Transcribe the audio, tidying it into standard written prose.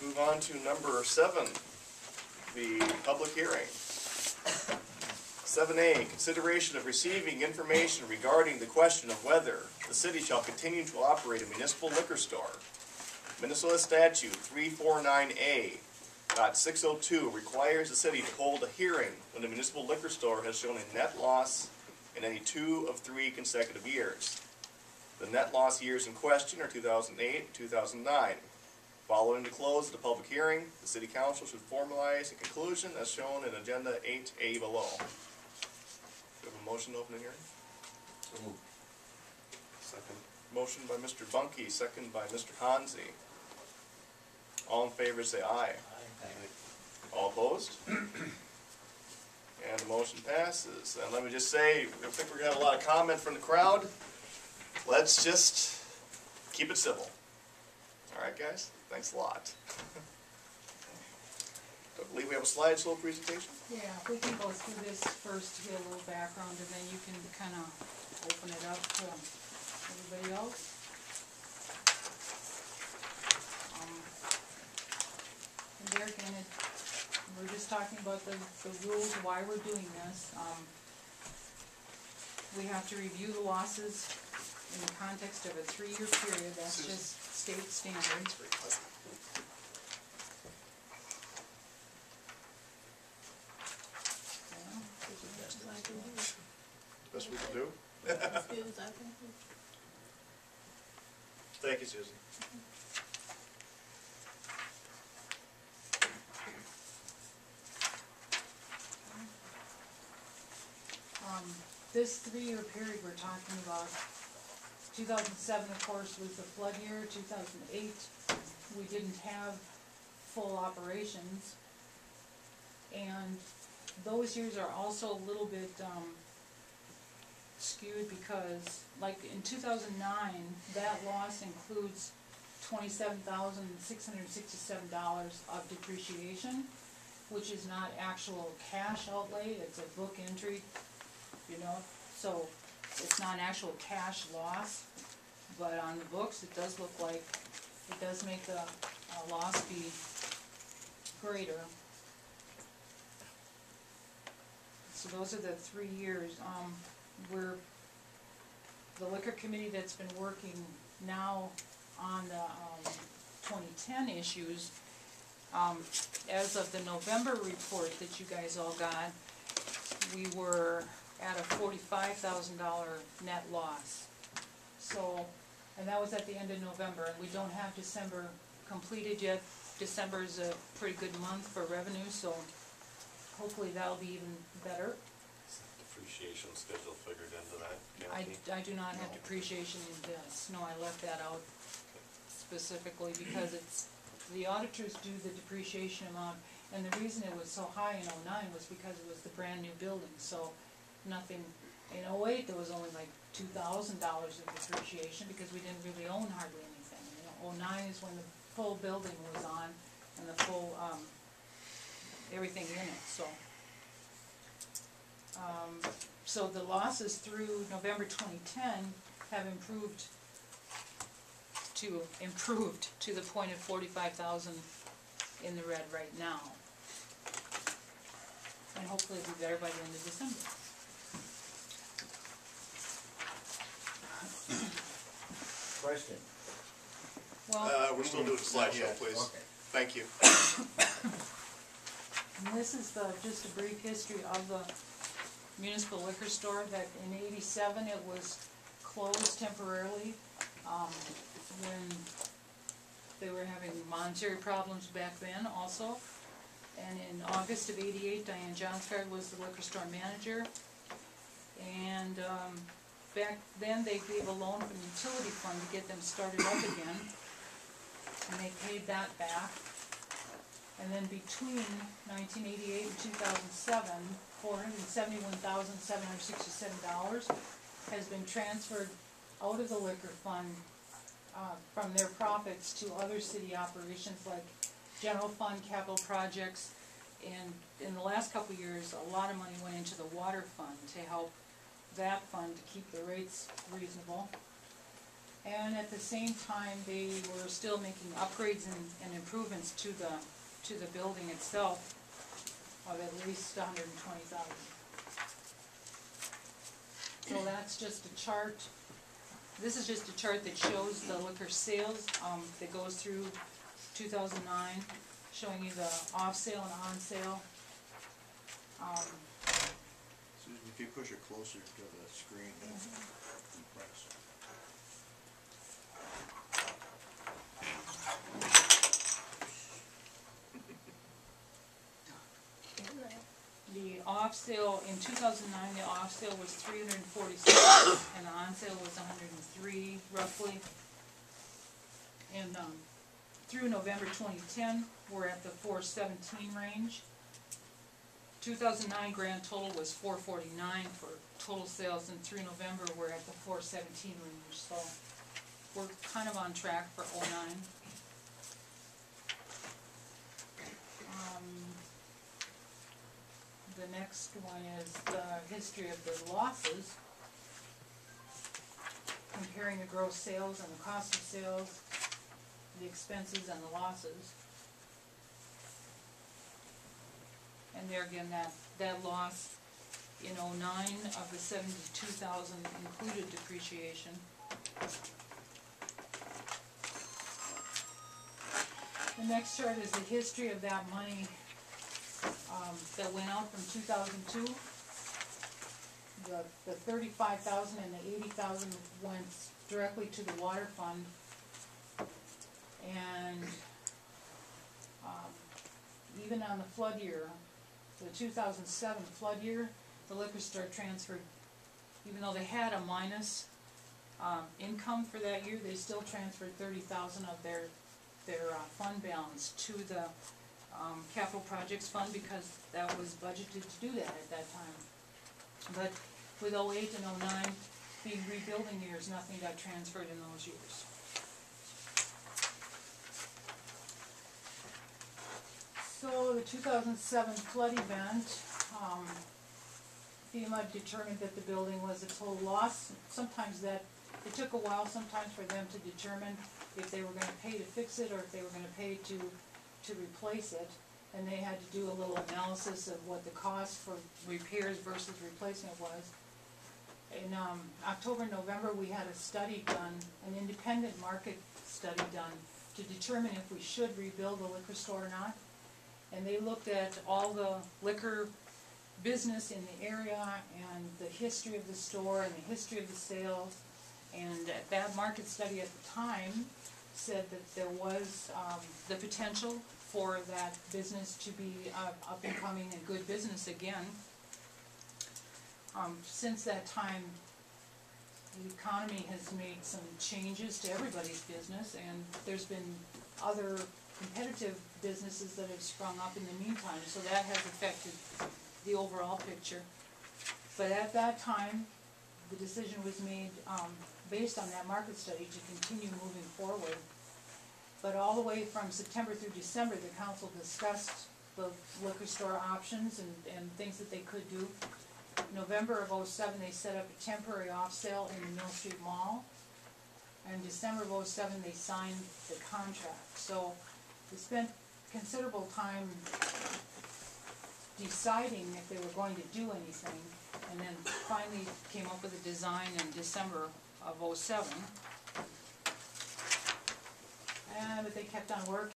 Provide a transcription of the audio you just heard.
Move on to number 7, the public hearing. 7A, consideration of receiving information regarding the question of whether the city shall continue to operate a municipal liquor store. Minnesota Statute 349A, Dot 602 requires the city to hold a hearing when the municipal liquor store has shown a net loss in any 2 of 3 consecutive years. The net loss years in question are 2008 and 2009. Following the close of the public hearing, the City Council should formalize a conclusion as shown in Agenda 8A below. Do we have a motion to open the hearing? So moved. Second. Motion by Mr. Bunky, second by Mr. Hansi. All in favor say aye. All opposed? And the motion passes. And let me just say, I think we're going to have a lot of comment from the crowd. Let's just keep it civil. All right, guys? Thanks a lot. I believe we have a slideshow presentation. Yeah, we can go through this first to get a little background, and then you can kind of open it up to everybody else. And there again, we're just talking about the rules, why we're doing this. We have to review the losses in the context of a 3-year period. That's just state standards. Best we can do. Thank you, Susan. This 3-year period we're talking about, 2007 of course was the flood year, 2008 we didn't have full operations, and those years are also a little bit skewed because, like in 2009, that loss includes $27,667 of depreciation, which is not actual cash outlay, it's a book entry, you know, so it's not an actual cash loss, but on the books it does look like, it does make the loss be greater. So those are the 3 years. We're the liquor committee that's been working now on the 2010 issues. As of the November report that you guys all got, we were at a $45,000 net loss. So, and that was at the end of November, and we don't have December completed yet. December is a pretty good month for revenue, so hopefully that'll be even better. Depreciation schedule figured into that? I do not have depreciation in this. No, I left that out specifically because it's, the auditors do the depreciation amount, and the reason it was so high in 2009 was because it was the brand new building, so nothing, in 2008 there was only like $2,000 of depreciation because we didn't really own hardly anything. You know, 2009 is when the full building was on and the full, everything in it, so. So the losses through November 2010 have improved to the point of 45,000 in the red right now, and hopefully it'll be better by the end of December. Question. Well, We're still doing the slideshow, please. Okay. Thank you. and this is just a brief history of the municipal liquor store. That in '87 it was closed temporarily when they were having monetary problems back then also. And in August of '88, Diane Johnsgard was the liquor store manager. And back then they gave a loan from the utility fund to get them started up again. And they paid that back. And then between 1988 and 2007, $471,767 has been transferred out of the liquor fund from their profits to other city operations like general fund, capital projects, and in the last couple of years a lot of money went into the water fund to help that fund to keep the rates reasonable. And at the same time, they were still making upgrades and improvements to the building itself of at least $120,000. So that's just a chart. This is just a chart that shows the liquor sales, that goes through 2009, showing you the off sale and on sale. Susan, if you push it closer to the screen, then compress. The off sale, in 2009, the off sale was 346, and the on sale was 103, roughly. And through November 2010, we're at the 417 range. 2009 grand total was 449 for total sales, and through November, we're at the 417 range. So we're kind of on track for 09. The next one is the history of the losses, comparing the gross sales and the cost of sales, the expenses and the losses. And there again, that loss in 09 of the 72,000 included depreciation. The next chart is the history of that money that went out from 2002. The 35,000 and the 80,000 went directly to the water fund, and even on the flood year, the 2007 flood year, the liquor store transferred, even though they had a minus income for that year, they still transferred 30,000 of their fund balance to the capital projects fund, because that was budgeted to do that at that time. But with 08 and 09 being rebuilding years, nothing got transferred in those years. So the 2007 flood event, FEMA determined that the building was a total loss. Sometimes it took a while sometimes for them to determine if they were going to pay to fix it or if they were going to pay to replace it. And they had to do a little analysis of what the cost for repairs versus replacement was. In October, November, we had a study done, an independent market study done, to determine if we should rebuild the liquor store or not. And they looked at all the liquor business in the area and the history of the store and the history of the sales. And that market study at the time said that there was the potential for that business to be up and coming and good business again. Since that time, the economy has made some changes to everybody's business, and there's been other competitive businesses that have sprung up in the meantime, so that has affected the overall picture. But at that time, the decision was made based on that market study to continue moving forward. But all the way from September through December, the council discussed the liquor store options and things that they could do. November of 07, they set up a temporary off sale in the Mill Street Mall. And December of 07, they signed the contract. So they spent considerable time deciding if they were going to do anything, and then finally came up with a design in December of 07. But they kept on working,